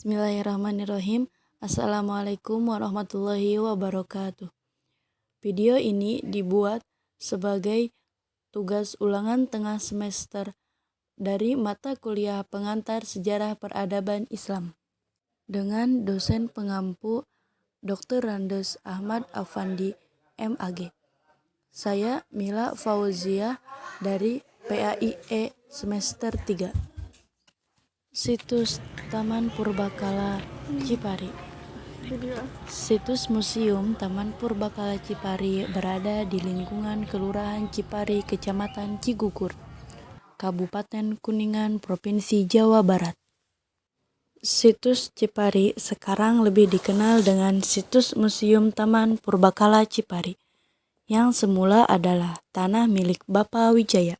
Bismillahirrahmanirrahim. Assalamualaikum warahmatullahi wabarakatuh. Video ini dibuat sebagai tugas ulangan tengah semester dari mata kuliah pengantar Sejarah Peradaban Islam dengan dosen pengampu Dr. Randes Ahmad Afandi, MAG. Saya Mila Fauzia dari PAIE semester 3. Situs Taman Purbakala Cipari. Situs Museum Taman Purbakala Cipari berada di lingkungan Kelurahan Cipari, Kecamatan Cigugur, Kabupaten Kuningan, Provinsi Jawa Barat. Situs Cipari sekarang lebih dikenal dengan Situs Museum Taman Purbakala Cipari, yang semula adalah tanah milik Bapak Wijaya.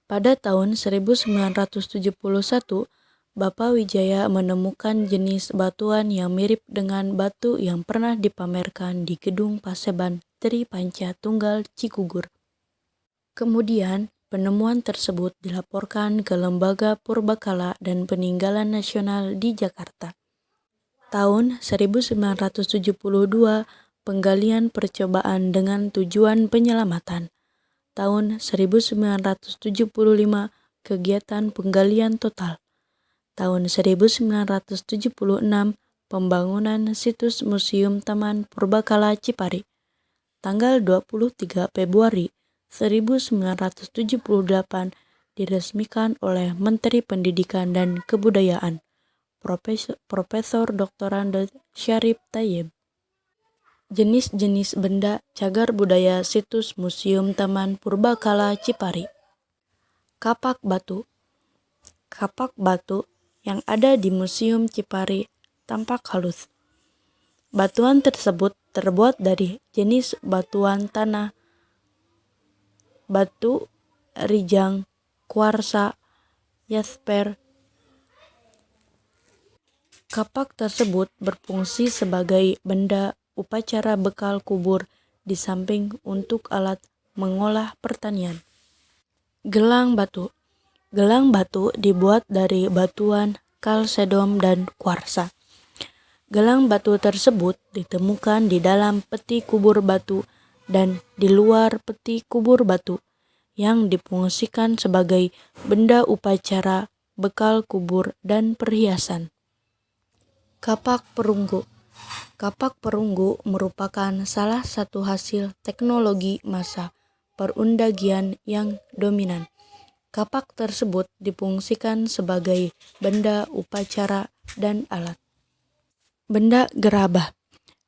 Pada tahun 1971, Bapak Wijaya menemukan jenis batuan yang mirip dengan batu yang pernah dipamerkan di Gedung Paseban Tri Panca Tunggal Cigugur. Kemudian, penemuan tersebut dilaporkan ke Lembaga Purbakala dan Peninggalan Nasional di Jakarta. Tahun 1972, penggalian percobaan dengan tujuan penyelamatan. Tahun 1975, kegiatan penggalian total. Tahun 1976, pembangunan situs Museum Taman Purbakala Cipari. Tanggal 23 Februari 1978 diresmikan oleh Menteri Pendidikan dan Kebudayaan, Profesor Dr. Randes Syarif Tayyib. Jenis-jenis benda cagar budaya situs Museum Taman Purbakala Cipari. Kapak batu. Kapak batu yang ada di Museum Cipari tampak halus. Batuan tersebut terbuat dari jenis batuan tanah, batu rijang, kuarsa, yasper. Kapak tersebut berfungsi sebagai benda upacara bekal kubur di samping untuk alat mengolah pertanian. Gelang batu. Gelang batu dibuat dari batuan kalsedom dan kuarsa. Gelang batu tersebut ditemukan di dalam peti kubur batu dan di luar peti kubur batu yang difungsikan sebagai benda upacara, bekal kubur, dan perhiasan. Kapak perunggu. Kapak perunggu merupakan salah satu hasil teknologi masa perundagian yang dominan. Kapak tersebut difungsikan sebagai benda upacara dan alat. Benda gerabah.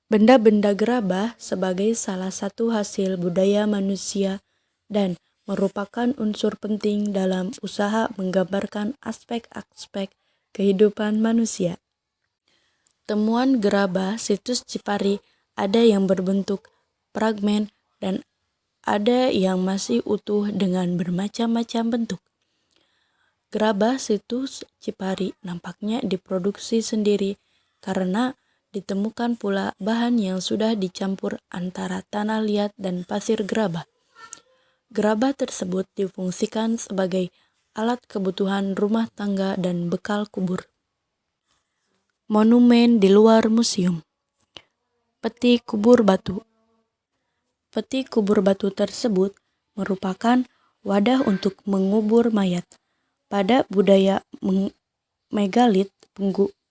Benda-benda gerabah sebagai salah satu hasil budaya manusia dan merupakan unsur penting dalam usaha menggambarkan aspek-aspek kehidupan manusia. Temuan gerabah situs Cipari ada yang berbentuk fragmen dan ada yang masih utuh dengan bermacam-macam bentuk. Gerabah situs Cipari nampaknya diproduksi sendiri karena ditemukan pula bahan yang sudah dicampur antara tanah liat dan pasir gerabah. Gerabah tersebut difungsikan sebagai alat kebutuhan rumah tangga dan bekal kubur. Monumen di luar museum. Peti kubur batu. Peti kubur batu tersebut merupakan wadah untuk mengubur mayat. Pada budaya megalit,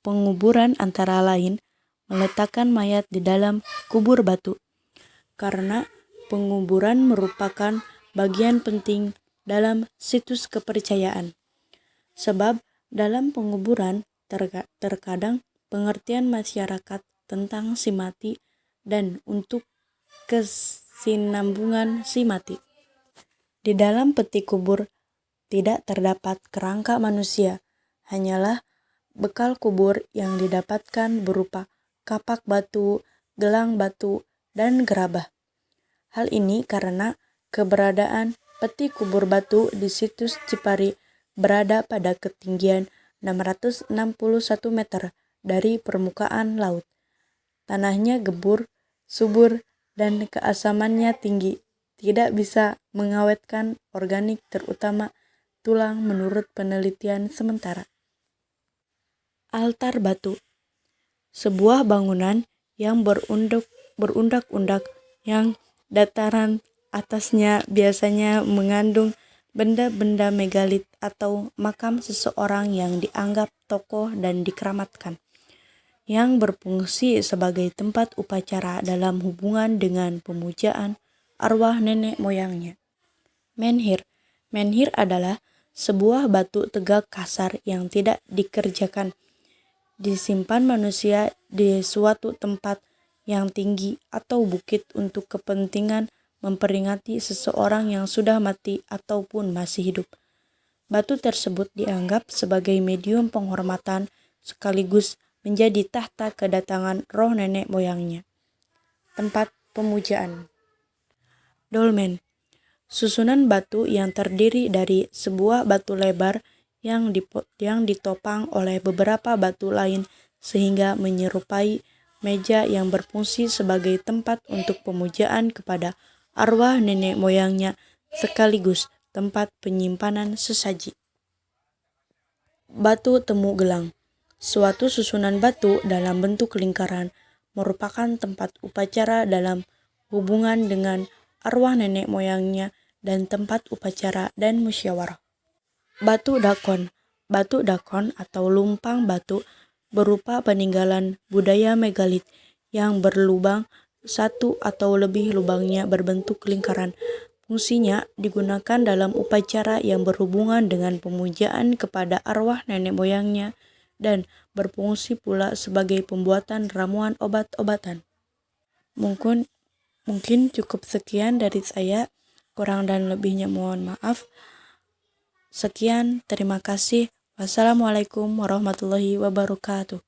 penguburan antara lain meletakkan mayat di dalam kubur batu, karena penguburan merupakan bagian penting dalam situs kepercayaan. Sebab dalam penguburan terkadang pengertian masyarakat tentang si mati dan untuk kesinambungan si mati. Di dalam peti kubur tidak terdapat kerangka manusia, hanyalah bekal kubur yang didapatkan berupa kapak batu, gelang batu, dan gerabah. Hal ini karena keberadaan peti kubur batu di situs Cipari berada pada ketinggian 661 meter dari permukaan laut. Tanahnya gembur, subur, dan keasamannya tinggi. Tidak bisa mengawetkan organik terutama tulang menurut penelitian sementara. Altar batu, sebuah bangunan yang berundak-undak yang dataran atasnya biasanya mengandung benda-benda megalit atau makam seseorang yang dianggap tokoh dan dikeramatkan, yang berfungsi sebagai tempat upacara dalam hubungan dengan pemujaan arwah nenek moyangnya. Menhir. Menhir adalah sebuah batu tegak kasar yang tidak dikerjakan, disimpan manusia di suatu tempat yang tinggi atau bukit untuk kepentingan memperingati seseorang yang sudah mati ataupun masih hidup. Batu tersebut dianggap sebagai medium penghormatan sekaligus menjadi tahta kedatangan roh nenek moyangnya. Tempat pemujaan. Dolmen, susunan batu yang terdiri dari sebuah batu lebar yang ditopang oleh beberapa batu lain sehingga menyerupai meja yang berfungsi sebagai tempat untuk pemujaan kepada arwah nenek moyangnya sekaligus tempat penyimpanan sesaji. Batu temu gelang, suatu susunan batu dalam bentuk lingkaran merupakan tempat upacara dalam hubungan dengan arwah nenek moyangnya dan tempat upacara dan musyawarah. Batu dakon. Batu dakon atau lumpang batu berupa peninggalan budaya megalit yang berlubang satu atau lebih lubangnya berbentuk lingkaran. Fungsinya digunakan dalam upacara yang berhubungan dengan pemujaan kepada arwah nenek moyangnya dan berfungsi pula sebagai pembuatan ramuan obat-obatan. Mungkin cukup sekian dari saya, kurang dan lebihnya mohon maaf. Sekian, terima kasih. Wassalamualaikum warahmatullahi wabarakatuh.